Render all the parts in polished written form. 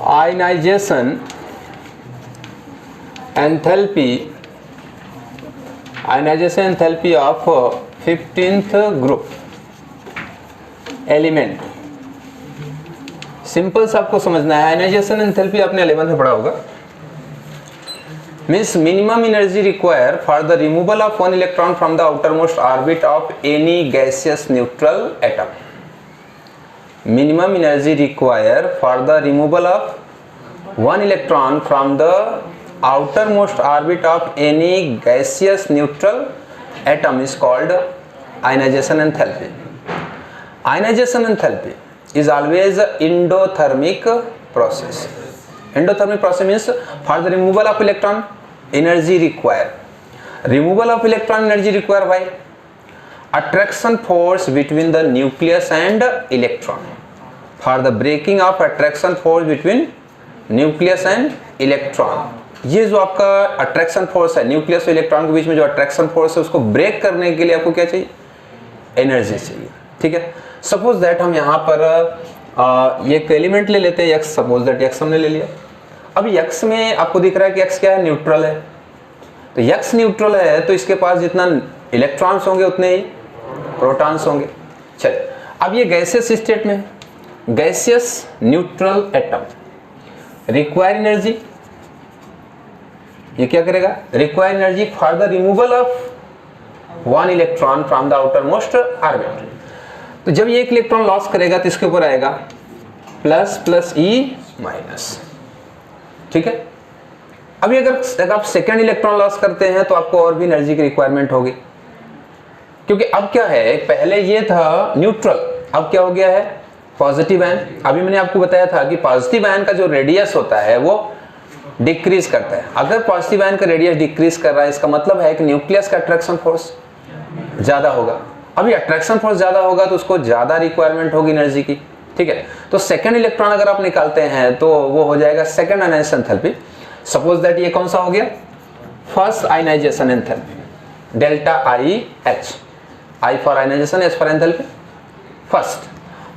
ionization enthalpy of 15th group element. Simple सा आपको समझना है, आयनाइजेशन एंथैल्पी आपने 11th में पढ़ा होगा। Means minimum energy require for the removal of one electron from the outermost orbit of any gaseous neutral atom. Minimum energy require for the removal of one electron from the outermost orbit of any gaseous neutral atom is called ionization enthalpy. Ionization enthalpy is always an endothermic process. Endothermic process means for the removal of electron energy required. Removal of electron energy required by attraction force between the nucleus and electron. For the breaking of attraction force between nucleus and electron. ये जो आपका attraction force है nucleus और electron के बीच में जो attraction force है उसको ब्रेक करने के लिए आपको क्या चाहिए? एनर्जी चाहिए। ठीक है, सपोज दैट हम यहाँ पर ये एक एलिमेंट ले लेते हैं एक्स। सपोज दैट एक्स हमने ले लिया। अब एक्स में आपको दिख रहा है कि एक्स क्या है? न्यूट्रल है। तो एक्स न्यूट्रल है तो इसके पास जितना इलेक्ट्रॉन्स होंगे उतने ही प्रोटॉन्स होंगे। चलिए, अब ये गैसियस स्टेट में gaseous neutral atom require energy, ये क्या करेगा? Require energy for the removal of one electron from the outermost orbit. तो जब ये एक इलेक्ट्रॉन लॉस करेगा तो इसके ऊपर आएगा प्लस प्लस ई माइनस। ठीक है, अभी अगर आप सेकेंड इलेक्ट्रॉन लॉस करते हैं तो आपको और भी एनर्जी की रिक्वायरमेंट होगी, क्योंकि अब क्या है, पहले ये था न्यूट्रल, अब क्या हो गया है? Positive ion. अभी मैंने आपको बताया था कि पॉजिटिव आयन का जो रेडियस होता है वो डिक्रीज करता है। अगर पॉजिटिव आयन का रेडियस डिक्रीज कर रहा है इसका मतलब है कि न्यूक्लियस का अट्रैक्शन फोर्स ज्यादा होगा। अभी अट्रैक्शन फोर्स ज्यादा होगा तो उसको ज्यादा रिक्वायरमेंट होगी एनर्जी की। ठीक है, तो सेकंड इलेक्ट्रॉन अगर आप निकालते हैं तो वो हो जाएगा second ionization enthalpy. Suppose that ये कौन सा हो गया? First ionization enthalpy, delta I H. I for ionization, H for enthalpy, first.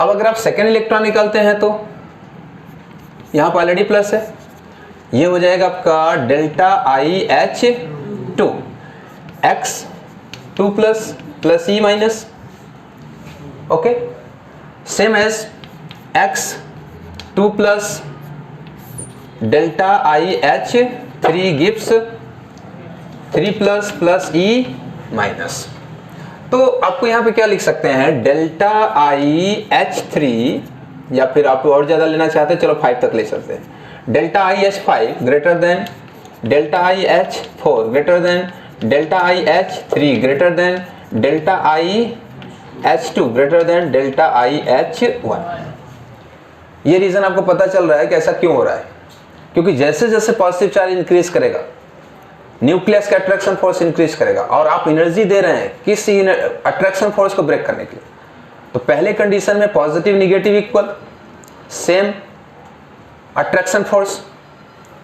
अब अगर आप सेकंड इलेक्ट्रॉन निकालते हैं तो यहां पर ऑलरेडी प्लस है, ये हो जाएगा आपका delta I H 2 X 2 plus plus E minus. Okay, same as X 2 plus delta I H 3 gives 3 plus plus E minus. तो आपको यहाँ पे क्या लिख सकते हैं? डेल्टा आई एच 3, या फिर आप और ज्यादा लेना चाहते हैं, चलो 5 तक ले सकते हैं। Delta I H 5 greater than delta I H 4 greater than delta I H 3 greater than delta I H 2 greater than delta I H 1। ये रीजन आपको पता चल रहा है कि ऐसा क्यों हो रहा है, क्योंकि जैसे जैसे पॉजिटिव चार्ज इंक्रीज करेगा न्यूक्लियस का अट्रैक्शन फोर्स इंक्रीज करेगा और आप एनर्जी दे रहे हैं किसी अट्रैक्शन फोर्स को ब्रेक करने के लिए। तो पहले कंडीशन में positive negative equal, same attraction force,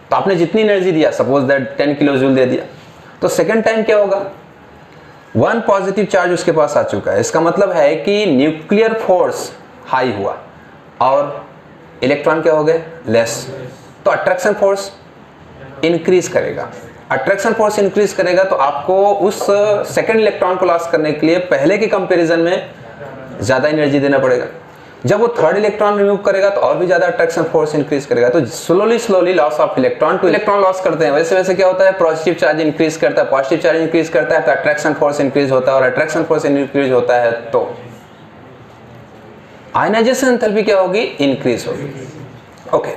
तो आपने जितनी एनर्जी दिया, सपोज दैट 10 किलो जूल दे दिया, तो सेकेंड टाइम क्या होगा? 1 पॉजिटिव चार्ज उसके पास आ चुका है। इसका मतलब है कि न्यूक्लियर फोर्स हाई हुआ और इलेक्ट्रॉन क्या हो गए? लेस। तो अट्रैक्शन फोर्स इंक्रीज करेगा। अट्रैक्शन फोर्स इंक्रीज करेगा तो आपको उस सेकेंड इलेक्ट्रॉन को लॉस करने के लिए पहले के कंपैरिजन में ज्यादा एनर्जी देना पड़ेगा। जब वो थर्ड इलेक्ट्रॉन रिमूव करेगा तो और भी ज्यादा अट्रैक्शन फोर्स इंक्रीज करेगा। तो slowly loss of electron two electron loss करते हैं, वैसे वैसे क्या होता है? पॉजिटिव चार्ज इंक्रीज करता है, पॉजिटिव चार्ज इंक्रीज करता है तो अट्रैक्शन फोर्स इंक्रीज होता है, और अट्रैक्शन फोर्स इंक्रीज होता है तो आयनाइजेशन एंथैल्पी क्या होगी? इंक्रीज होगी। ओके,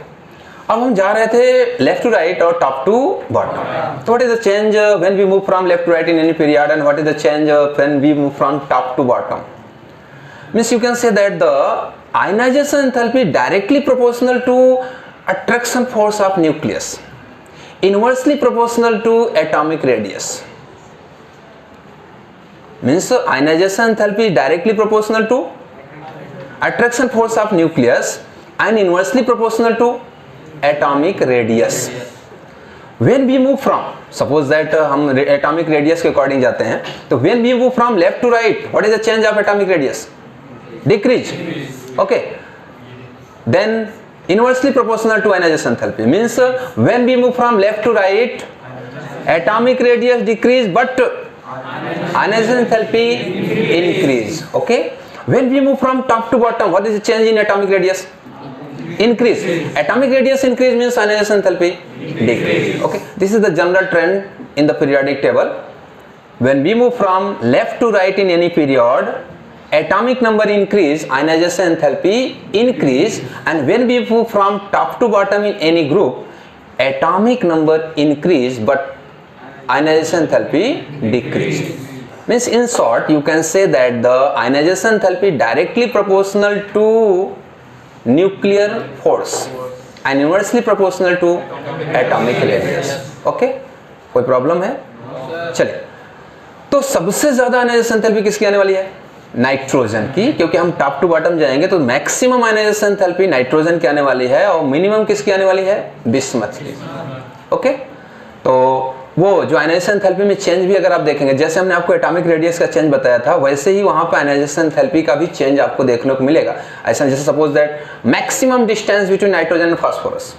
अब हम जा रहे थे लेफ्ट टू राइट और टॉप टू बॉटम। तो what is the change when we move from left to right in any period, and what is the change when we move from top to bottom? Means you can say that the ionization enthalpy directly proportional to attraction force of nucleus, inversely proportional to atomic radius. Means ionization enthalpy directly proportional to attraction force of nucleus and inversely proportional to atomic radius. When we move from, suppose that हम atomic radius के according जाते हैं, तो when we move from left to right, what is the change of atomic radius? Decrease. Okay, then inversely proportional to ionization enthalpy. Means when we move from left to right, atomic radius decrease but ionization enthalpy increase. Okay, when we move from top to bottom, what is the change in atomic radius? Increase. Atomic radius increase means ionization enthalpy decrease. Okay, this is the general trend in the periodic table. When we move from left to right in any period, atomic number increase, ionization enthalpy increase, and when we move from top to bottom in any group, atomic number increase but ionization enthalpy decrease. Means in short, you can say that the ionization enthalpy directly proportional to nuclear force and inversely proportional to atomic radius. Okay, कोई problem है? चलिए, तो सबसे ज्यादा ionization enthalpy किसकी आने वाली है? नाइट्रोजन की, क्योंकि हम टॉप टू बॉटम जाएंगे तो मैक्सिमम आयनाइजेशन एंथैल्पी नाइट्रोजन की आने वाली है और मिनिमम किसकी आने वाली है? बिस्मथ की. ओके, तो वो जो आयनाइजेशन एंथैल्पी में चेंज भी अगर आप देखेंगे, जैसे हमने आपको एटॉमिक रेडियस का चेंज बताया था, वैसे ही वहां पर आयनाइजेशन एंथैल्पी का भी चेंज आपको देखने को मिलेगा. ऐसा जैसे suppose that maximum distance between nitrogen and phosphorus,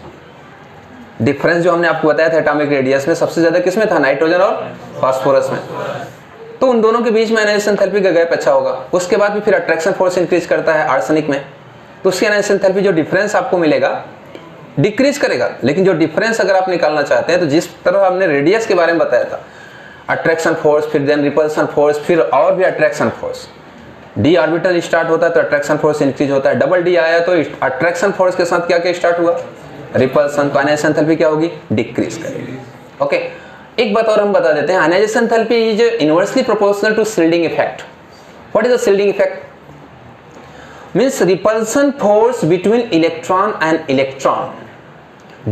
difference जो हमने आपको बताया था एटॉमिक रेडियस में सबसे ज्यादा किसमें था? नाइट्रोजन और फास्फोरस में. तो उन दोनों के बीच में आयनाइजेशन एंथैल्पी का गैप अच्छा होगा. उसके बाद भी फिर अट्रैक्शन फोर्स इंक्रीज करता है आर्सेनिक में, तो उसकी आयनाइजेशन एंथैल्पी जो डिफरेंस आपको मिलेगा डिक्रीज करेगा. लेकिन जो डिफरेंस अगर आप निकालना चाहते हैं तो जिस तरह हमने रेडियस के बारे में बताया था, अट्रैक्शन फोर्स, फिर देन रिपल्सन फोर्स, फिर और भी attraction force. D orbital start होता है तो अट्रैक्शन फोर्स इंक्रीज होता है. डबल डी आया तो अट्रैक्शन फोर्स के साथ क्या क्या स्टार्ट हुआ? रिपल्सन. तो आयनाइजेशन एंथैल्पी क्या होगी? डिक्रीज करेगी. ओके, एक बात और हम बता देते हैं, ionization enthalpy is inversely proportional to shielding effect. What is the shielding effect? means repulsion force between electron and electron.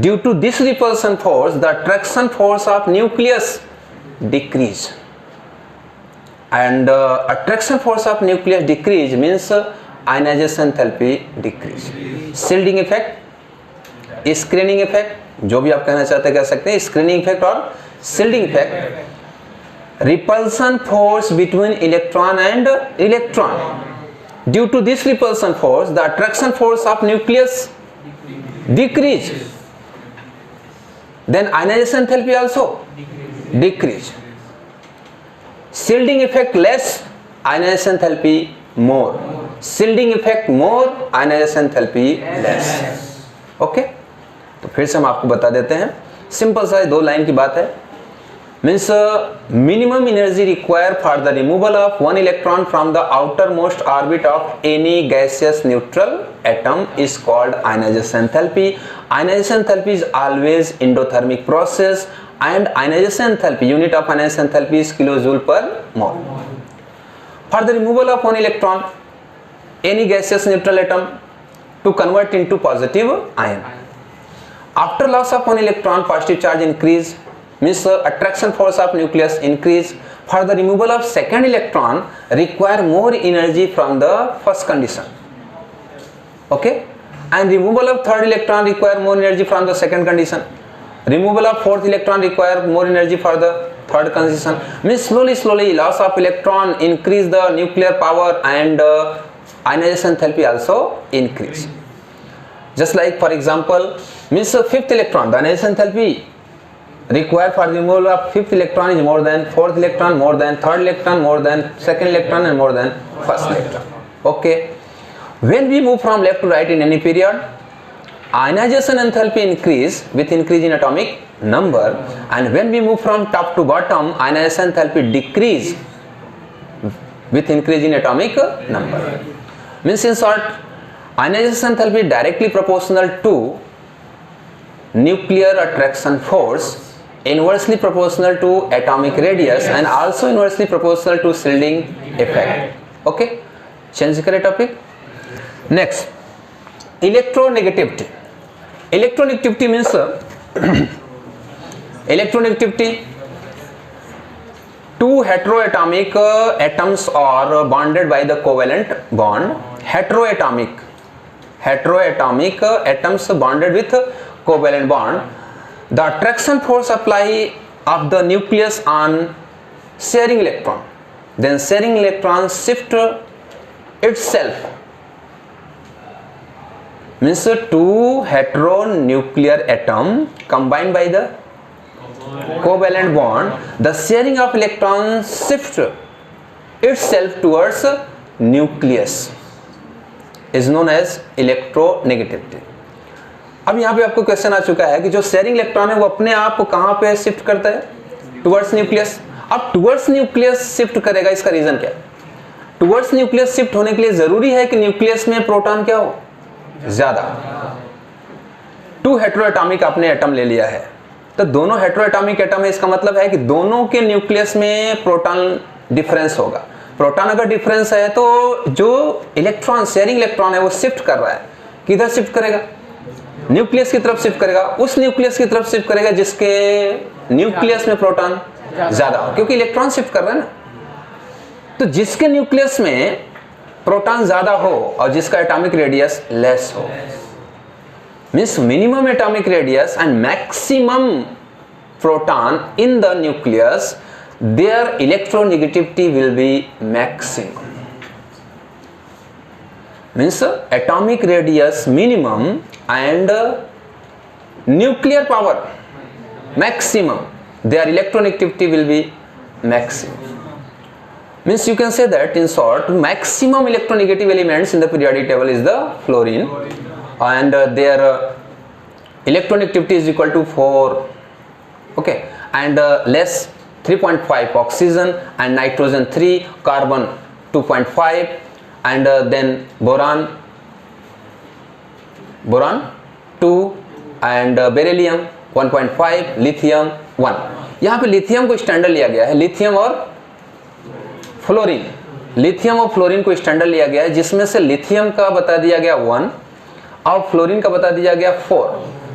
Due to this repulsion force, the attraction force of nucleus decrease, and attraction force of nucleus decrease means ionization enthalpy decrease. Shielding effect, screening effect, जो भी आप कहना चाहते हैं कह सकते हैं, screening effect और shielding effect. Repulsion force between electron and electron. Due to this repulsion force, the attraction force of nucleus decrease. Then ionization enthalpy also decrease. Shielding effect less, ionization enthalpy more. Shielding effect more, ionization enthalpy less. Okay? तो फिर से हम आपको बता देते हैं, simple सा 2 line की बात है. Means minimum energy required for the removal of one electron from the outermost orbit of any gaseous neutral atom is called ionization enthalpy. Ionization enthalpy is always endothermic process, and ionization enthalpy, unit of ionization enthalpy is kilojoule per mole. For the removal of one electron, any gaseous neutral atom to convert into positive ion. After loss of one electron, positive charge increase. Means attraction force of nucleus increase. For the removal of second electron require more energy from the first condition. Okay, and removal of third electron require more energy from the second condition. Removal of fourth electron require more energy for the third condition. Means slowly loss of electron increase the nuclear power, and ionization enthalpy also increase. Just like for example, means fifth electron, the ionization enthalpy required for the removal of fifth electron is more than fourth electron, more than third electron, more than second electron, and more than first electron. Okay, when we move from left to right in any period, ionization enthalpy increase with increase in atomic number, and when we move from top to bottom, ionization enthalpy decrease with increase in atomic number. Means in short, ionization enthalpy directly proportional to nuclear attraction force, inversely proportional to atomic radius, and also inversely proportional to shielding effect. Okay, change the topic. Next, electronegativity. Electronegativity means electronegativity, two heteroatomic atoms are bonded by the covalent bond. Heteroatomic atoms bonded with covalent bond. The attraction force apply of the nucleus on sharing electron, then sharing electron shift itself means two heteronuclear atom combined by the covalent bond, the sharing of electrons shift itself towards nucleus is known as electronegativity. अब यहाँ पे आपको question आ चुका है कि जो sharing electron है वो अपने आप को कहाँ पे शिफ्ट करता है, टुवर्ड्स न्यूक्लियस. अब टुवर्ड्स न्यूक्लियस शिफ्ट करेगा, इसका रीजन क्या है? टुवर्ड्स न्यूक्लियस शिफ्ट होने के लिए जरूरी है कि न्यूक्लियस में प्रोटॉन क्या हो, ज्यादा. टू हेटेरोएटॉमिक आपने एटम ले लिया है, तो दोनों हेटेरोएटॉमिक एटम है, इसका मतलब है कि दोनों के न्यूक्लियस में प्रोटॉन डिफरेंस होगा. प्रोटॉन अगर डिफरेंस है तो जो इलेक्ट्रॉन शेयरिंग इलेक्ट्रॉन है वो शिफ्ट कर रहा है, किधर शिफ्ट करेगा? न्यूक्लियस की तरफ शिफ्ट करेगा. उस न्यूक्लियस की तरफ शिफ्ट करेगा जिसके न्यूक्लियस में प्रोटॉन ज्यादा हो, क्योंकि इलेक्ट्रॉन शिफ्ट कर रहा है ना. तो जिसके न्यूक्लियस में प्रोटॉन ज्यादा हो और जिसका एटॉमिक रेडियस लेस हो, means minimum atomic radius and maximum proton in the nucleus, their electronegativity will be maximum. Means atomic radius minimum and nuclear power maximum, their electronegativity will be maximum. Means you can say that in short, maximum electronegative elements in the periodic table is the fluorine, and their electronegativity is equal to 4. Okay, and less 3.5 oxygen, and nitrogen 3, carbon 2.5, and then boron 2, and beryllium 1.5, lithium 1. यहाँ पे lithium को standard लिया गया है, lithium और fluorine को standard लिया गया है, जिसमें से लिथियम का बता दिया गया 1 और फ्लोरीन का बता दिया गया 4.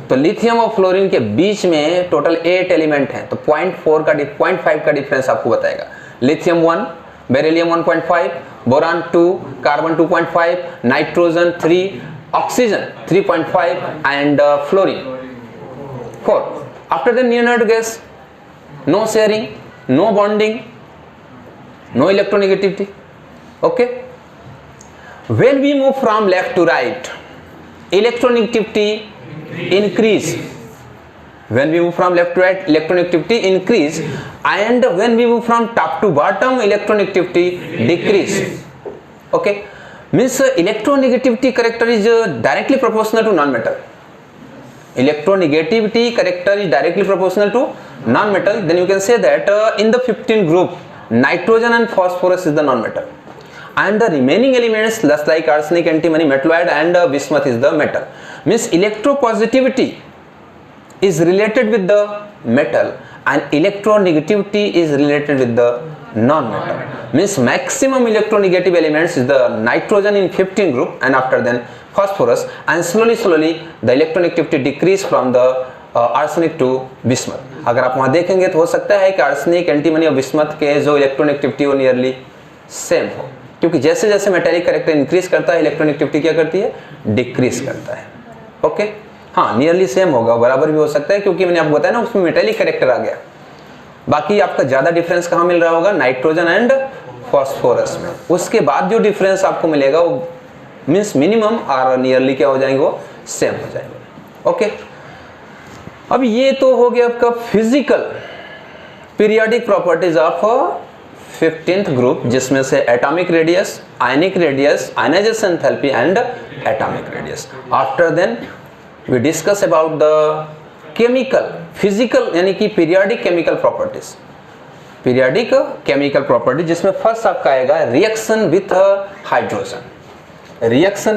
तो लिथियम और फ्लोरीन के बीच में टोटल 8 एलिमेंट हैं, तो 0.5 का डिफरेंस आपको बताएगा. Lithium 1, beryllium 1.5, boron 2, carbon 2.5, nitrogen 3, oxygen 3.5 and fluorine 4. After the near gas, no sharing, no bonding, no electronegativity. Okay, when we move from left to right, electronegativity increase. When we move from left to right, electronegativity increase, and when we move from top to bottom, electronegativity decrease. Okay, means electronegativity character is directly proportional to non-metal. Electronegativity character is directly proportional to non-metal. Then you can say that in the 15 group, nitrogen and phosphorus is the non-metal, and the remaining elements just like arsenic, antimony, metalloid and bismuth is the metal. Means electropositivity is related with the metal and electronegativity is related with the non-metal. Means maximum electronegative elements is the nitrogen in 15 group, and after then phosphorus, and slowly the electronegativity decrease from the arsenic to bismuth. अगर आप वहाँ देखेंगे तो हो सकता है कि arsenic, antimony और bismuth के जो electronegativity वो nearly सेम हो, क्योंकि जैसे जैसे मेटेलिक कैरेक्टर इंक्रीज करता है, इलेक्ट्रोनेगेटिविटी क्या करती है, डिक्रीज करता है. ओके, हाँ, नियरली सेम होगा, बराबर भी हो सकता है, क्योंकि मैंने आपको बताया ना उसमें मेटेलिक कैरेक्टर आ गया. बाकी आपका ज्यादा डिफरेंस कहाँ मिल रहा होगा, नाइट्रोजन एंड फॉस्फोरस में. उसके बाद जो डिफरेंस आपको मिलेगा वो मीन्स मिनिमम और नियरली क्या हो जाएंगे, वो सेम हो जाएंगे. ओके, अब ये तो हो गया आपका physical periodic properties of 15th group, जिसमें से atomic radius, ionic radius, ionization enthalpy and atomic radius. After then we discuss about the chemical physical यानी कि periodic chemical properties. Periodic chemical property जिसमें फर्स्ट आपका आएगा reaction with hydrogen. Reaction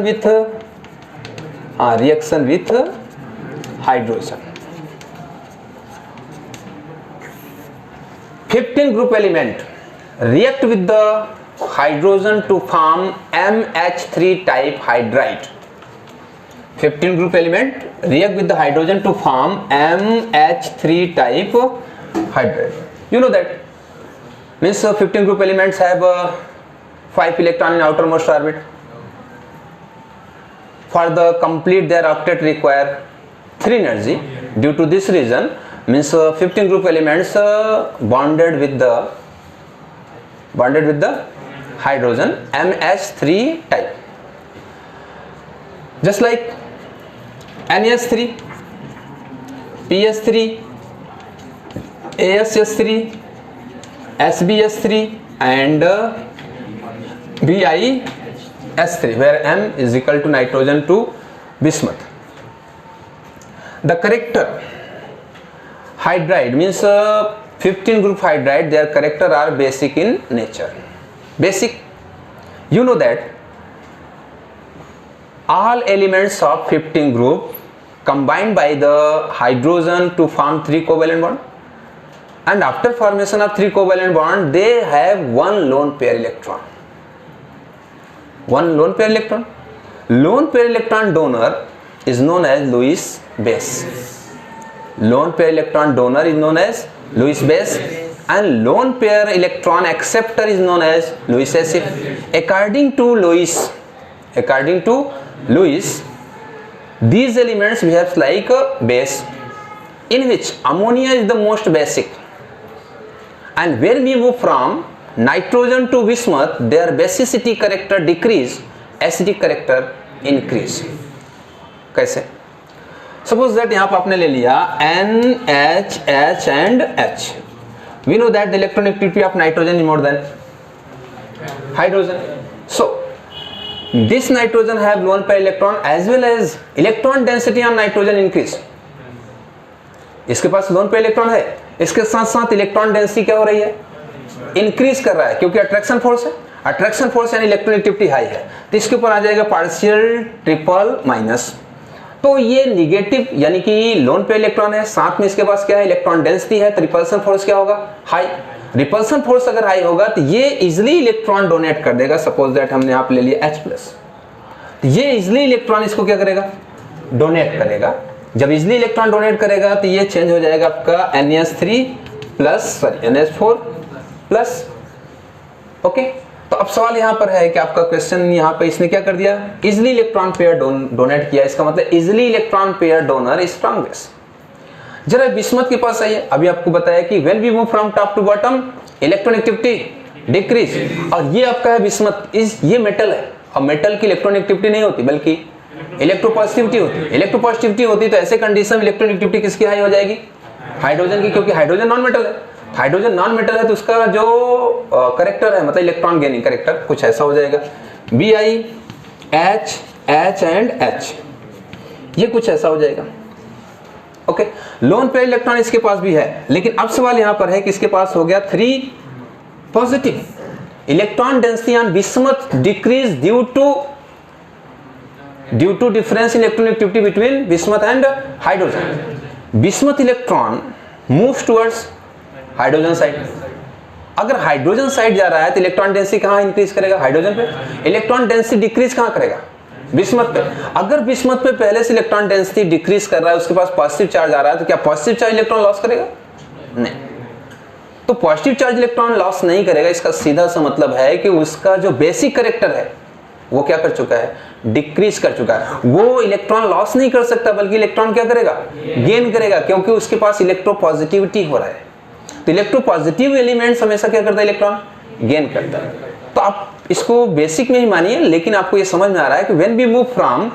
with hydrogen. 15 group element react with the hydrogen to form MH3 type hydride. 15 group element react with the hydrogen to form MH3 type hydride. You know that means 15 group elements have 5 electron in outermost orbit. For the complete their octet require 3 energy. Due to this reason, means 15 group elements bonded with the hydrogen MH3 type. Just like NH3, PH3, ASH3, SBH3 and BiH3, where M is equal to nitrogen to bismuth. The character hydride means 15 group hydride, their character are basic in nature. Basic, you know that all elements of 15 group combined by the hydrogen to form 3 covalent bond, and after formation of 3 covalent bond they have one lone pair electron. One lone pair electron. Lone pair electron donor is known as Lewis base. Lone pair electron donor is known as Lewis base, and lone pair electron acceptor is known as Lewis acid. According to Lewis, these elements behave like a base, in which ammonia is the most basic, and when we move from nitrogen to bismuth, their basicity character decrease, acidic character increase. कैसे? Suppose that यहाँ पर आपने ले लिया N, H, H and H. We know that the electronegativity of nitrogen is more than hydrogen. So this nitrogen have lone pair electron as well as electron density on nitrogen increase. इसके पास lone pair electron है, इसके साथ साथ electron density क्या हो रही है? Increase कर रहा है, क्योंकि अट्रैक्शन फोर्स है. अट्रैक्शन फोर्स यानी इलेक्ट्रोनेगेटिविटी हाई है, तो इसके ऊपर आ जाएगा पार्शियल ट्रिपल माइनस. तो ये निगेटिव यानी कि लोन पे इलेक्ट्रॉन है, साथ में इसके पास क्या है? इलेक्ट्रॉन डेंसिटी है, तो रिपल्सन फोर्स क्या होगा? हाई. रिपल्सन फोर्स अगर हाई होगा तो ये इजिली इलेक्ट्रॉन डोनेट कर देगा. सपोज दैट हमने यहाँ पे ले लिया H+, तो ये इजिली इलेक्ट्रॉन इसको क्या करेगा? डोनेट करेगा. जब इजिली इलेक्ट्रॉन डोनेट करेगा तो ये चेंज हो जाएगा आपका NH3+, ओके. तो अब सवाल यहाँ पर है कि आपका क्वेश्चन यहाँ पे इसने क्या कर दिया? इजिली इलेक्ट्रॉन पेयर डोनेट किया. इसका मतलब easily electron pair donor is strong base. जरा बिस्मथ के पास आइए. अभी आपको बताया कि when we move from top to bottom electronegativity decrease, और ये आपका है बिस्मथ. ये मेटल है, और मेटल की इलेक्ट्रोनेगेटिविटी नहीं होती बल्कि इलेक्ट्रोपॉजिटिविटी होती है. इलेक्ट्रोपॉजिटिविटी होती तो ऐसे कंडीशन में इलेक्ट्रोनेगेटिविटी किसकी हाई हो जाएगी? हाइड्रोजन की, क्योंकि हाइड्रोजन नॉन मेटल है. हाइड्रोजन नॉन मेटल है तो उसका जो करेक्टर है मतलब इलेक्ट्रॉन गेनिंग करेक्टर कुछ ऐसा हो जाएगा. BiH, H एंड H, ये कुछ ऐसा हो जाएगा. ओके. लोन पेयर इलेक्ट्रॉन इसके पास भी है, लेकिन अब सवाल यहां पर है कि इसके पास हो गया 3 positive. Electron density on bismuth decrease due to difference in electronegativity between bismuth and hydrogen. Bismuth electron moves towards hydrogen side. अगर हाइड्रोजन साइड जा रहा है तो इलेक्ट्रॉन डेंसिटी कहां इंक्रीज करेगा? हाइड्रोजन पे. इलेक्ट्रॉन डेंसिटी डिक्रीज कहां करेगा? बिस्मथ पे. अगर बिस्मथ पे पहले से इलेक्ट्रॉन डेंसिटी डिक्रीज कर रहा है, उसके पास पॉजिटिव चार्ज आ रहा है, तो क्या पॉजिटिव चार्ज इलेक्ट्रॉन लॉस करेगा? नहीं. तो पॉजिटिव चार्ज इलेक्ट्रॉन लॉस नहीं करेगा. इसका सीधा सा मतलब है कि उसका जो बेसिक करेक्टर है वो क्या कर चुका है? डिक्रीज कर चुका है. वो इलेक्ट्रॉन लॉस नहीं कर सकता बल्कि इलेक्ट्रॉन क्या करेगा? गेन करेगा, क्योंकि उसके पास इलेक्ट्रोपॉजिटिविटी हो रहा है. तो इलेक्ट्रोपॉजिटिव एलिमेंट्स हमेशा क्या करता है? इलेक्ट्रॉन गेन करता है. तो आप इसको बेसिक में ही मानिए, लेकिन आपको ये समझ में आ रहा है कि when we move from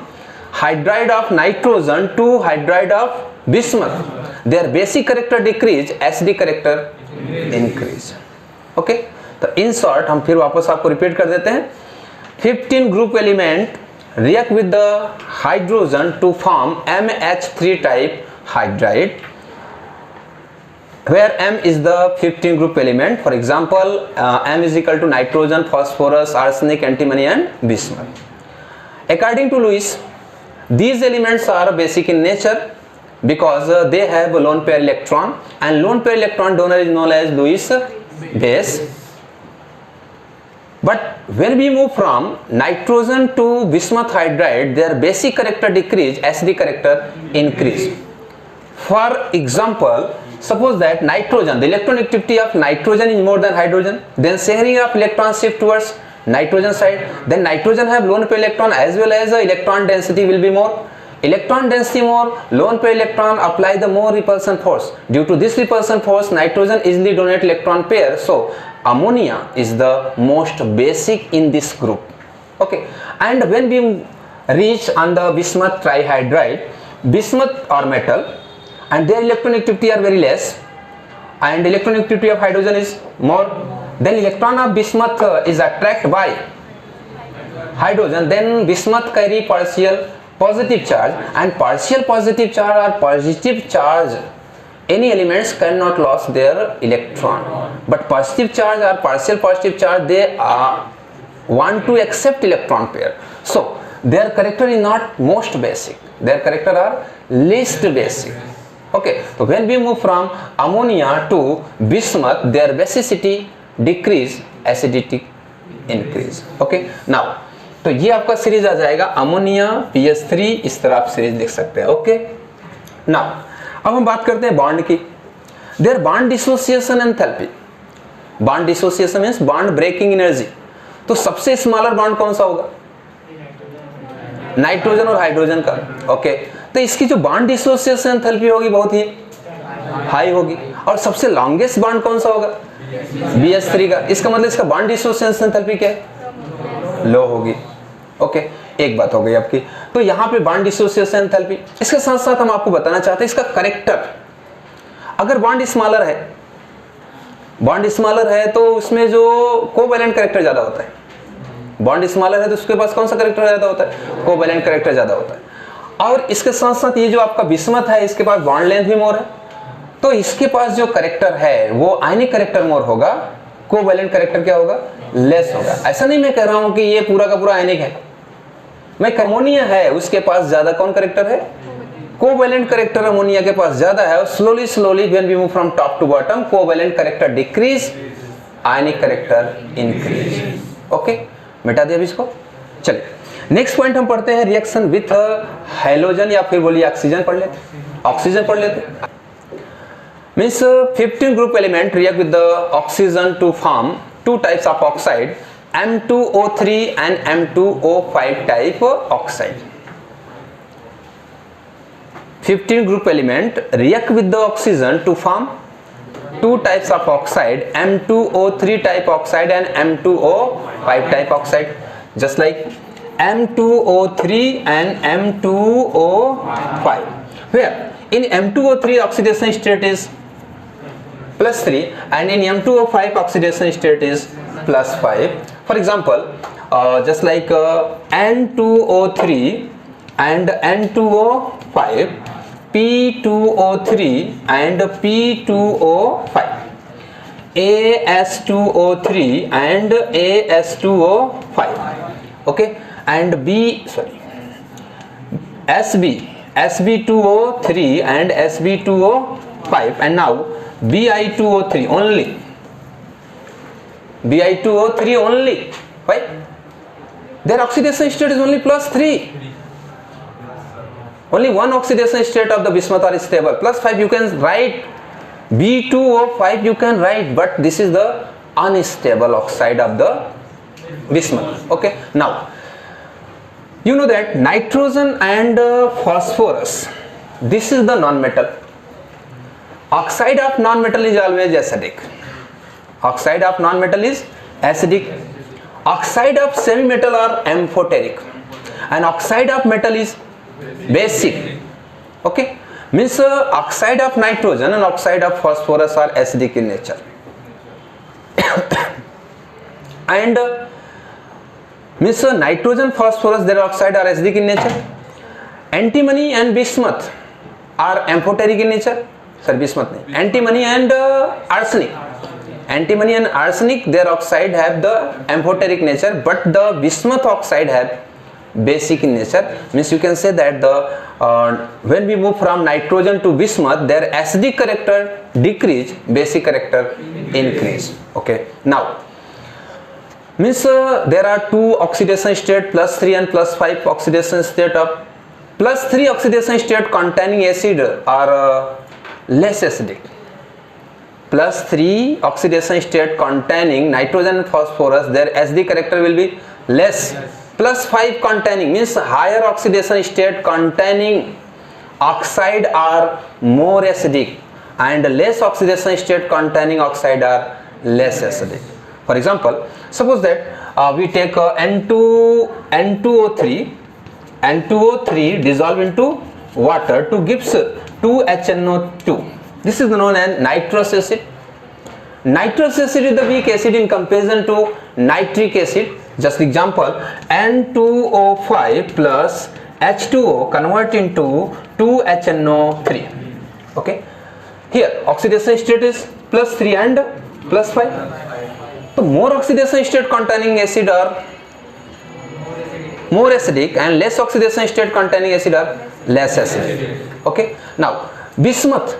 hydride of nitrogen to hydride of bismuth, their basic character decrease, acidic character increase. Okay. तो इन शॉर्ट हम फिर वापस आपको रिपीट कर देते हैं. 15 group element react with the hydrogen to form MH3 type hydride, where M is the 15 group element. For example, M is equal to nitrogen, phosphorus, arsenic, antimony and bismuth. According to Lewis, these elements are basic in nature because they have a lone pair electron, and lone pair electron donor is known as Lewis base. But when we move from nitrogen to bismuth hydride, their basic character decrease, acidic character increase. For example, suppose that nitrogen, the electronegativity of nitrogen is more than hydrogen, then sharing of electron shift towards nitrogen side, then nitrogen have lone pair electron as well as electron density will be more. Electron density more, lone pair electron apply the more repulsion force. Due to this repulsion force, nitrogen easily donate electron pair. So ammonia is the most basic in this group. Okay. And when we reach on the bismuth trihydride, bismuth or metal, and their electronegativity are very less, and electronegativity of hydrogen is more, then electron of bismuth is attracted by hydrogen, then bismuth carry partial positive charge, and partial positive charge or positive charge, any elements cannot lose their electron, but positive charge or partial positive charge, they want to accept electron pair. So their character is not most basic, their character are least basic. Okay, so when we move from ammonia to bismuth, their basicity decrease, acidity increase. Okay, now तो ये आपका series आ जाएगा ammonia PH3, इस तरह आप series लिख सकते हैं. ओके, नाउ अब हम बात करते हैं बॉन्ड की. Their bond dissociation enthalpy. Bond dissociation means bond breaking energy. तो सबसे स्मॉलर बॉन्ड कौन सा होगा? नाइट्रोजन और हाइड्रोजन का. ओके, तो इसकी जो बॉन्ड डिसोसिएशन एंथैल्पी होगी बहुत ही हाई होगी. और सबसे लॉन्गेस्ट बॉन्ड कौन सा होगा? BH3 का. इसका मतलब इसका बॉन्ड डिसोसिएशन एंथैल्पी क्या है? लो होगी. ओके, एक बात हो गई आपकी. तो यहाँ पे बॉन्ड डिसोसिएशन एंथैल्पी. इसके साथ साथ हम आपको बताना चाहते हैं इसका करेक्टर. अगर बॉन्ड स्मॉलर है, बॉन्ड स्मॉलर है तो उसमें जो कोवैलेंट करेक्टर ज्यादा होता है. बॉन्ड स्मॉलर है तो उसके पास कौन सा करेक्टर ज्यादा होता है? कोवैलेंट करेक्टर ज्यादा होता है. और इसके साथ साथ ये जो आपका बिस्मथ है, इसके पास बॉन्ड लेंथ भी मोर है, तो इसके पास जो करेक्टर है वो आयनिक करेक्टर मोर होगा, कोवैलेंट करेक्टर क्या होगा? लेस होगा. ऐसा नहीं मैं कह रहा हूं कि ये पूरा का पूरा आयनिक है. मैं अमोनिया है उसके पास ज्यादा कौन करेक्टर है? कोवैलेंट करेक्टर अमोनिया के पास ज्यादा है. और slowly slowly when we move from top to bottom, covalent character decrease, ionic character increase. Okay, मिटा दिया अभी इसको. चलिए नेक्स्ट पॉइंट हम पढ़ते हैं रिएक्शन विथ हैलोजन, या फिर बोलिए ऑक्सीजन पढ़ लेते, ऑक्सीजन पढ़ लेते. Means 15 group element react with the oxygen to form two types of oxide, M2O3 and M2O5 type oxide. 15 group element react with the oxygen to form two types of oxide, M2O3 type oxide and M2O5 type oxide. Just like M2O3 and M2O5, where in M2O3 oxidation state is +3 and in M2O5 oxidation state is +5. For example, just like N2O3 and N2O5, P2O3 and P2O5, AS2O3 and AS2O5. Okay, and SB2O3 and SB2O5, and now Bi2O3 only. Bi2O3 only. Why? Their oxidation state is only +3. Only one oxidation state of the bismuth are stable. +5 you can write, B2O5 you can write, but this is the unstable oxide of the bismuth. Okay, now you know that nitrogen and phosphorus, this is the non-metal. Oxide of non-metal is always acidic. Oxide of non-metal is acidic. Oxide of semi-metal are amphoteric, and oxide of metal is basic. Okay, means oxide of nitrogen and oxide of phosphorus are acidic in nature. And means nitrogen, phosphorus, their oxide are acidic in nature. Antimony and bismuth are amphoteric in nature. Sorry, bismuth nahi. Antimony and arsenic. Antimony and arsenic, their oxide have the amphoteric nature, but the bismuth oxide have basic in nature. Means you can say that the when we move from nitrogen to bismuth, their acidic character decrease, basic character increase. Okay, now means there are two oxidation state, +3 and +5 oxidation state. Of +3 oxidation state containing acid are less acidic. +3 oxidation state containing nitrogen and phosphorus, their acidic character will be less. +5 containing means higher oxidation state containing oxide are more acidic, and less oxidation state containing oxide are less acidic. For example, suppose that we take N2O3 dissolve into water to gives 2HNO2. This is known as nitrous acid. Nitrous acid is the weak acid in comparison to nitric acid. Just example, N2O5 plus H2O convert into 2HNO3. Okay, here oxidation state is +3 and +5. So more oxidation state containing acid are more acidic and less oxidation state containing acid are less acidic. Okay, now bismuth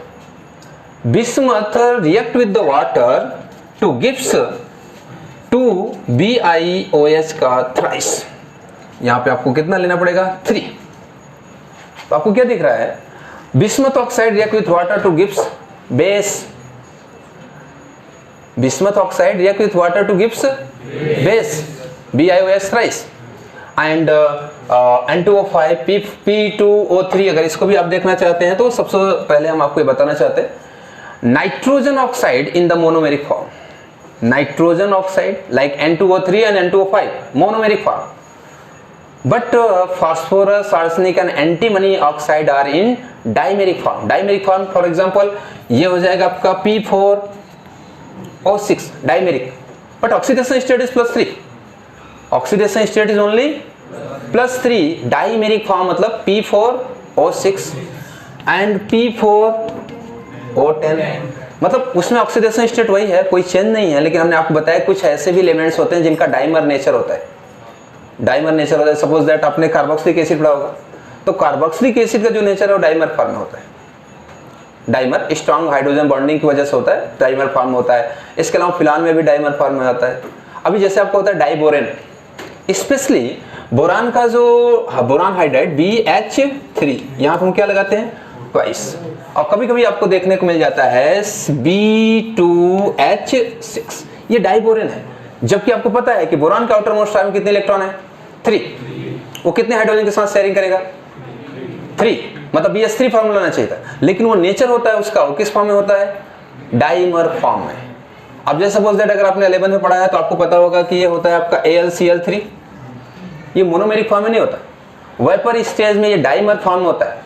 react with the water to gives 2BiOH का thrice. यहाँ पे आपको कितना लेना पड़ेगा 3. तो आपको क्या दिख रहा है, bismuth oxide react with water two gives base. Bismuth oxide react with water two gives base BiOH thrice. And N2O5 P2O3. अगर इसको भी आप देखना चाहते हैं तो सबसे पहले हम आपको ये बताना चाहते हैं, nitrogen oxide in the monomeric form. Nitrogen oxide like N2O3 and N2O5 monomeric form, but phosphorus, arsenic and antimony oxide are in dimeric form. Dimeric form, for example, ये हो जाएगा आपका P4O6 dimeric, but oxidation state is +3. Oxidation state is only +3. Dimeric form मतलब P4O6 and P4O10. मतलब उसमें oxidation state वही है, कोई चेंज नहीं है. लेकिन हमने आपको बताया कुछ ऐसे भी एलिमेंट्स होते हैं जिनका डाइमर नेचर होता है. डाइमर नेचर होता है, सपोज दैट आपने कार्बोक्सिलिक एसिड पढ़ा होगा, तो कार्बोक्सिलिक एसिड का जो नेचर है वो डाइमर फॉर्म में होता है. डाइमर स्ट्रॉन्ग हाइड्रोजन बॉन्डिंग की वजह से होता है, डाइमर फॉर्म होता है. इसके अलावा फिनाल में भी डाइमर फॉर्म में आता है. अभी जैसे आपको होता है डाइबोरेन, स्पेशली बोरान का जो बोरान हाइड्राइड BH3, यहाँ पर हम क्या लगाते हैं ट्वाइस. और कभी कभी आपको देखने को मिल जाता है B2H6, ये डाइबोरेन है. जबकि आपको पता है कि बोरान का आउटर मोस्ट में कितने इलेक्ट्रॉन है 3. वो कितने हाइड्रोजन के साथ शेयरिंग करेगा 3, मतलब BH3 फॉर्मूला होना चाहिए था. लेकिन वो नेचर होता है उसका, वो किस फॉर्म में होता है डाइमर फॉर्म में. अब जैसे सपोज दैट अगर आपने 11 में पढ़ा है तो आपको पता होगा कि ये होता है आपका AlCl3. ये मोनोमेरिक फॉर्म में नहीं होता, वेपर स्टेज में ये डाइमर फॉर्म में होता है.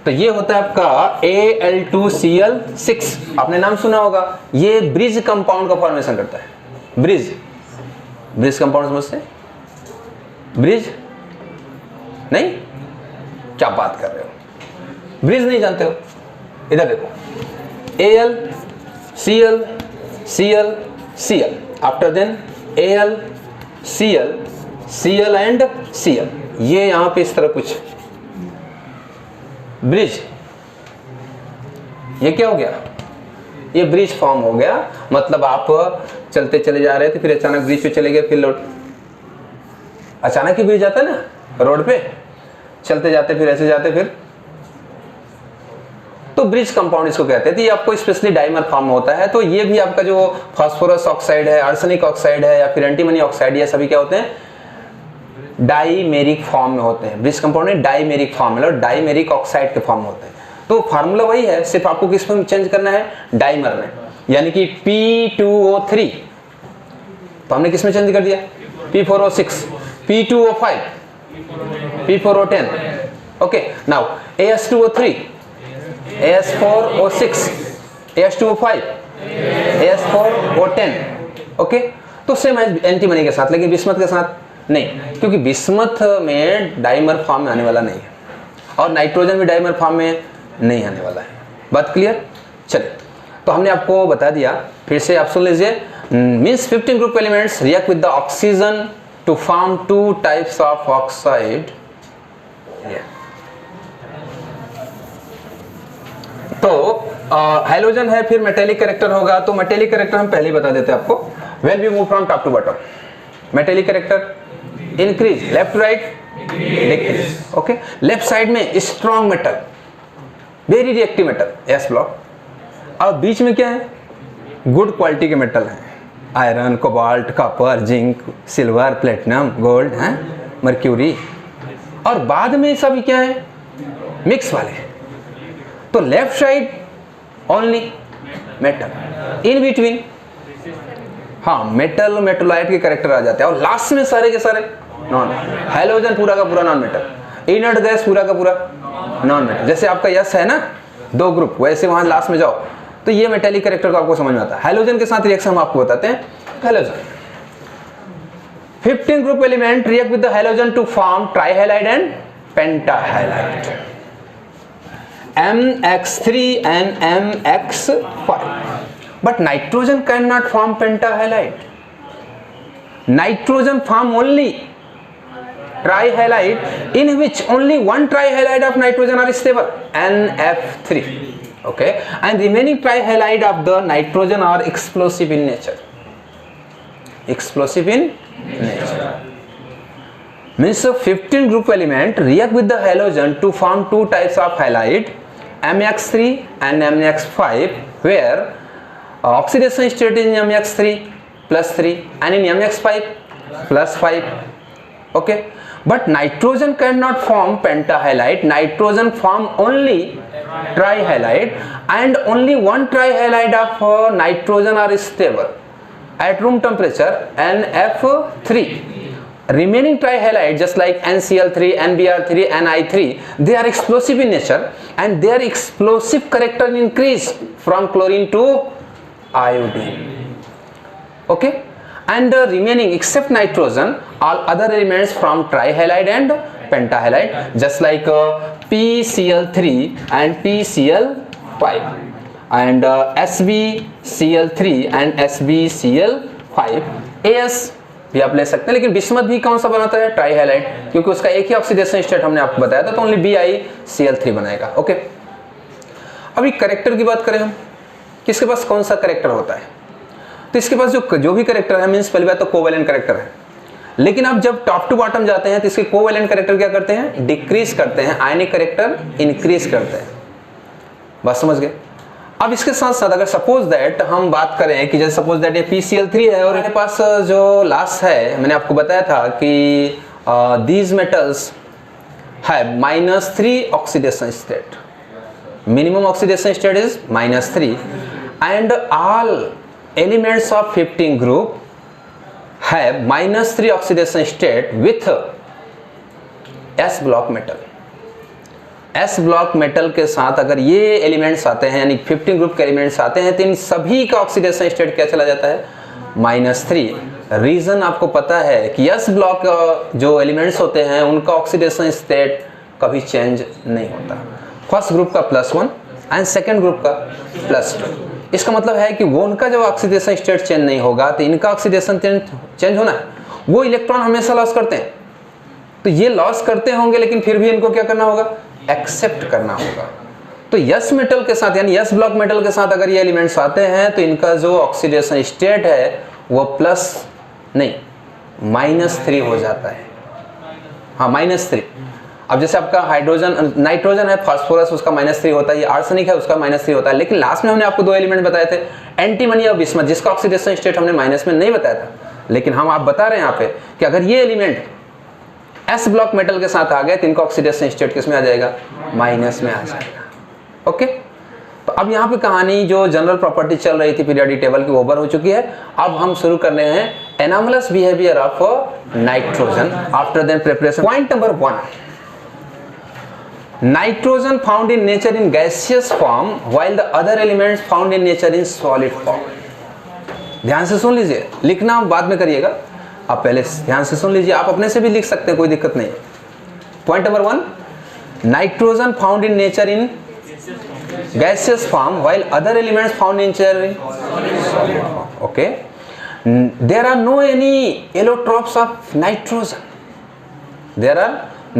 तो ये होता है आपका Al2Cl6. आपने नाम सुना होगा, ये ब्रिज कंपाउंड का फॉर्मेशन करता है. ब्रिज कंपाउंड समझते हैं? ब्रिज नहीं, क्या बात कर रहे हो, ब्रिज नहीं जानते हो? इधर देखो, AlCl after then AlCl and Cl. ये यहां पे इस तरह कुछ ब्रिज, ये क्या हो गया, ये ब्रिज फॉर्म हो गया. मतलब आप चलते चले जा रहे थे, फिर अचानक ब्रिज पे चले गए, फिर लौट. अचानक ही ब्रिज आता है ना रोड पे, चलते जाते फिर ऐसे जाते फिर, तो ब्रिज कंपाउंड इसको कहते हैं. तो ये आपको स्पेशली डाइमर फॉर्म में होता है. तो ये भी आपका जो फास्फोरस ऑक्साइड है, आर्सेनिक ऑक्साइड है या फिर एंटीमनी ऑक्साइड, ये सभी क्या होते हैं डाइमेरिक फॉर्म में होते हैं. ब्रिज कंपाउंड में डाइमेरिक फॉर्म मतलब डाइमेरिक ऑक्साइड के फॉर्म में होते हैं. तो फार्मूला वही है, सिर्फ आपको किस में चेंज करना है डाइमर में. यानी कि P2O3 तो हमने किस में चेंज कर दिया P4O6, P2O5 P4O10. Okay, now AS2O3 AS4O6 AS2O5 AS4O10. Okay, तो सेम एंटीमनी के साथ, लेकिन बिस्मथ के साथ नहीं, क्योंकि बिस्मथ में डाइमर फॉर्म में आने वाला नहीं है और नाइट्रोजन भी डाइमर फॉर्म में नहीं आने वाला है. बात क्लियर? चलिए, तो हमने आपको बता दिया, फिर से आप सुन लीजिए. Means 15 group elements react with the oxygen to form 2 types of oxide. तो हाइड्रोजन है, फिर मेटेलिक कैरेक्टर होगा. तो मेटेलिक कैरेक्टर हम पहले ही बता देते हैं आपको. When we move from top to bottom, metallic character increase, left right decrease. Okay, left side में strong metal, very reactive metal s block. और बीच में क्या है गुड क्वालिटी के मेटल हैं, iron, cobalt, copper, zinc, silver, platinum, gold है, mercury. और बाद में सभी क्या है मिक्स वाले. तो left side only metal, in between हाँ मेटल मेटोलाइट के कैरेक्टर आ जाते हैं. और लास्ट में सारे के सारे नॉन. हाइड्रोजन पूरा का पूरा नॉन मेटल, इनर्ट गैस पूरा का पूरा नॉन मेटल। जैसे आपका यस है ना, 2 ग्रुप, वैसे वहां लास्ट में जाओ तो ये मेटेलिक कैरेक्टर को आपको समझ में आता है। हैलोजन के साथ रिएक्शन हम आपको बताते हैं। Halogen 15 group element react with the halogen to form trihalide and pentahalide, MX3 and MX5. But nitrogen cannot form pentahalide. Nitrogen form only trihalide in which only one trihalide of nitrogen are stable, NF3. Okay, and remaining trihalide of the nitrogen are explosive in nature. Explosive in nature means 15 group element react with the halogen to form 2 types of halide, MX3 and MX5, where oxidation state in MX3 +3 and in MX5 +5. Okay, but nitrogen cannot form pentahalide. Nitrogen form only trihalide, and only one trihalide of nitrogen are stable at room temperature, NF3. Remaining trihalide just like NCl3, NBr3, Ni3, they are explosive in nature and their explosive character increase from chlorine to iodine. Okay, and the remaining except nitrogen, all other elements from trihalide and pentahalide just like PCl3 and PCl5 and SbCl3 and SbCl5. As भी आप ले सकते हैं, लेकिन bismuth भी कौन सा बनाता है? ट्राइहैलाइड, क्योंकि उसका एक ही ऑक्सीडेशन स्टेट हमने आपको बताया था, तो ओनली BiCl3 बनाएगा। ओके, अभी करेक्टर की बात करें हम, किसके पास कौन सा करेक्टर होता है? तो इसके पास जो भी करेक्टर है मीन्स पहली बात तो कोवेलेंट करेक्टर है, लेकिन अब जब टॉप टू बॉटम जाते हैं तो इसके कोवेलेंट करेक्टर क्या करते हैं? डिक्रीज करते हैं, आयनिक करेक्टर इंक्रीज करते हैं। बात समझ गए? अब इसके साथ साथ अगर सपोज दैट हम बात करें कि जैसे सपोज दैट ये PCl3 है और इनके पास जो लास्ट है, मैंने आपको बताया था कि these metals have -3 oxidation state, minimum oxidation state is -3, and all elements of 15 group have -3 oxidation state with S block metal. S block metal के साथ अगर ये एलिमेंट्स आते हैं, यानी 15 ग्रुप के एलिमेंट्स आते हैं, तो इन सभी का ऑक्सीडेशन स्टेट क्या चला जाता है? -3। रीजन आपको पता है कि S ब्लॉक जो एलिमेंट्स होते हैं उनका ऑक्सीडेशन स्टेट कभी चेंज नहीं होता। फर्स्ट ग्रुप का +1 एंड सेकेंड ग्रुप का +2। इसका मतलब है कि वो उनका जब ऑक्सीडेशन स्टेट चेंज नहीं होगा तो इनका ऑक्सीडेशन चेंज होना है। वो इलेक्ट्रॉन हमेशा लॉस करते हैं, तो ये लॉस करते होंगे, लेकिन फिर भी इनको क्या करना होगा? एक्सेप्ट करना होगा। तो यस मेटल के साथ यानी यस ब्लॉक मेटल के साथ अगर ये एलिमेंट्स आते हैं तो इनका जो ऑक्सीडेशन स्टेट है वो -3 हो जाता है। हाँ, -3। अब जैसे आपका हाइड्रोजन नाइट्रोजन है, फास्फोरस, उसका -3 होता है, ये आर्सेनिक है उसका -3 होता है। लेकिन लास्ट में हमने आपको 2 एलिमेंट बताए थे, एंटीमनी और बिस्मथ, जिसका ऑक्सीडेशन स्टेट हमने माइनस में नहीं बताया था, लेकिन हम आप बता रहे हैं यहाँ पे कि अगर ये एलिमेंट S ब्लॉक मेटल के साथ आ गए तो इनका ऑक्सीडेशन स्टेट किस में आ जाएगा? माइनस में आ जाएगा। ओके, तो अब यहाँ पे कहानी जो जनरल प्रॉपर्टी चल रही थी पीरियोडिक टेबल की ओवर हो चुकी है। अब हम शुरू कर रहे हैं anomalous behaviour of nitrogen after then preparation. Point number 1, nitrogen found in nature in gaseous form while the other elements found in nature in solid form. ध्यान से सुन लीजिए, लिखना बाद में करिएगा, आप पहले ध्यान से सुन लीजिए, आप अपने से भी लिख सकते हैं, कोई दिक्कत नहीं। Point number 1, nitrogen found in nature in gaseous form while other elements found in nature in solid form. Okay, there are no any allotropes of nitrogen. There are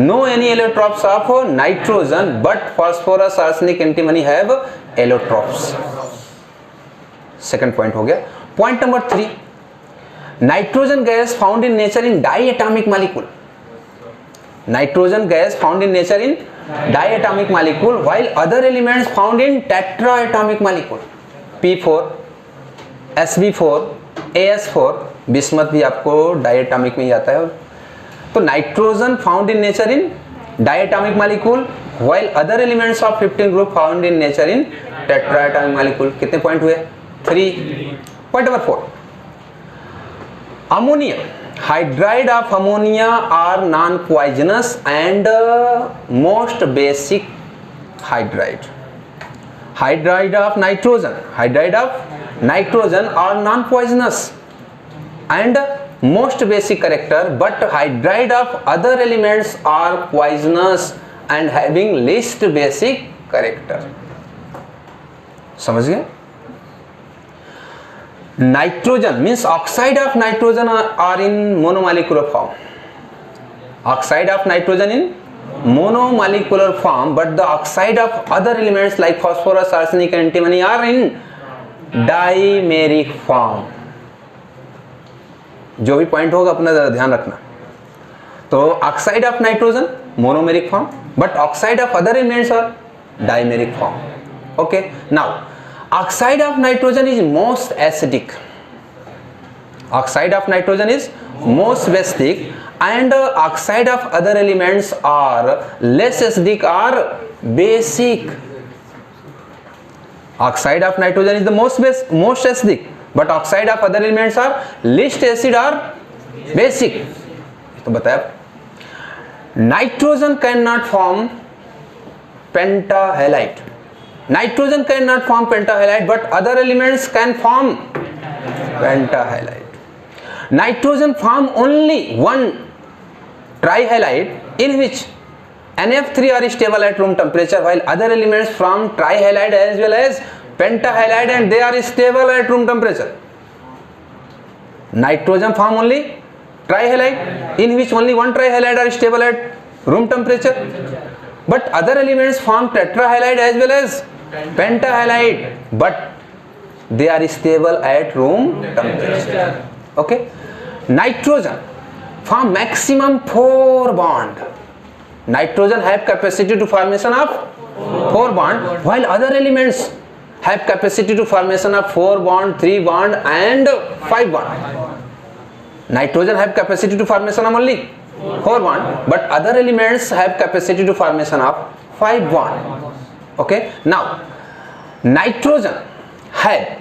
no any allotropes of nitrogen, but phosphorus, arsenic, antimony have allotropes. Second point हो गया। Point number 3, nitrogen gas found in nature in diatomic molecule. Nitrogen gas found in nature in diatomic molecule while other elements found in tetraatomic molecule. P4, Sb4, As4, bismuth भी आपको diatomic में ही आता है। तो nitrogen found in nature in diatomic molecule while other elements of 15 group found in nature in tetratomic molecule. कितने point हुए? 3। Point number 4, ammonia, hydride of ammonia are non poisonous and most basic hydride. Hydride of nitrogen are non-poisonous and most basic character, but hydride of other elements are poisonous and having least basic character. समझ गए? Nitrogen means oxide of nitrogen are in monomolecular form. Oxide of nitrogen in monomolecular form, but the oxide of other elements like phosphorus, arsenic and antimony are in dimeric form. जो भी point होगा अपना जरा ध्यान रखना. तो oxide of nitrogen monomeric form, but oxide of other elements are dimeric form. Okay, now oxide of nitrogen is most acidic. Oxide of nitrogen is most basic and oxide of other elements are less acidic or basic. Oxide of nitrogen is the most acidic, but oxide of other elements are least acid or basic. तो बताया. Nitrogen cannot form pentahalite. Nitrogen cannot form pentahalite, but other elements can form pentahalite. Nitrogen form only one trihalide in which NF3 are stable at room temperature, while other elements form trihalide as well as pentahalide and they are stable at room temperature. Nitrogen form only trihalide in which only one trihalide are stable at room temperature, but other elements form tetrahalide as well as pentahalide, but they are stable at room temperature. Okay, nitrogen form maximum 4 bond. Nitrogen have capacity to formation of 4 bond, while other elements have capacity to formation of 4 bond, 3 bond and 5 bond. Nitrogen have capacity to formation of only 4 bond, but other elements have capacity to formation of 5 bond. Okay, now nitrogen have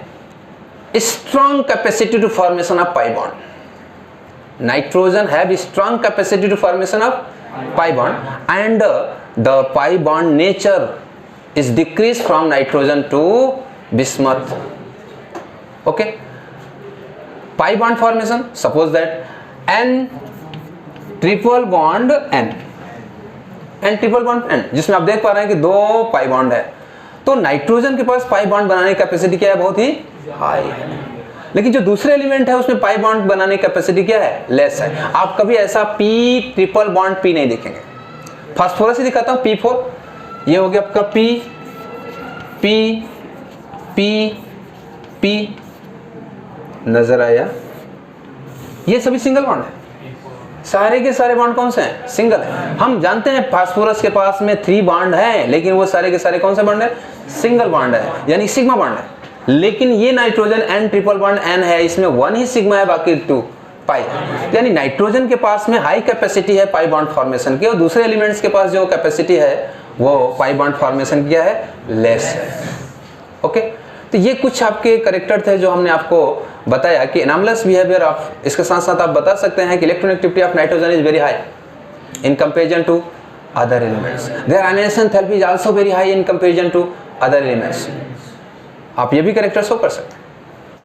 strong capacity to formation of pi bond. Nitrogen have strong capacity to formation of pi bond, and the pi bond nature is decreased from nitrogen to bismuth. Okay, pi bond formation, suppose that N triple bond N triple bond N, जिसमें आप देख पा रहे हैं कि 2 pi bond है. तो nitrogen के पास पाई बॉन्ड बनाने की कैपेसिटी क्या है? बहुत ही हाई है. लेकिन जो दूसरे एलिमेंट है उसमें पाई बॉन्ड बनाने की कैपेसिटी क्या है? लेस है. आप कभी ऐसा पी ट्रिपल बॉन्ड पी नहीं देखेंगे. फास्फोरस ही दिखाता हूं, P4, ये हो गया आपका P P P P, नजर आया? ये सभी सिंगल बॉन्ड है. सारे के सारे बॉन्ड कौन से हैं? सिंगल है. हम जानते हैं फास्फोरस के पास में 3 बॉन्ड हैं, लेकिन वो सारे के सारे कौन से बॉन्ड है? सिंगल बॉन्ड है, यानी सिग्मा बॉन्ड है. लेकिन ये nitrogen N triple bond N है, इसमें 1 ही सिग्मा है, बाकी 2 पाई. यानी नाइट्रोजन के पास में हाई कैपेसिटी है पाई बॉन्ड फॉर्मेशन की, और दूसरे एलिमेंट्स के पास जो कैपेसिटी है वो पाई बॉन्ड फॉर्मेशन की है, लेस है. ओके, तो ये कुछ आपके कैरेक्टर थे जो हमने आपको बताया कि एनॉमलस बिहेवियर ऑफ. इसके साथ साथ आप बता सकते हैं कि electronegativity of nitrogen is very high in comparison to other elements. Their ionization enthalpy is also very high in comparison to other elements. आप ये भी कैरेक्टर शो कर सकते हैं.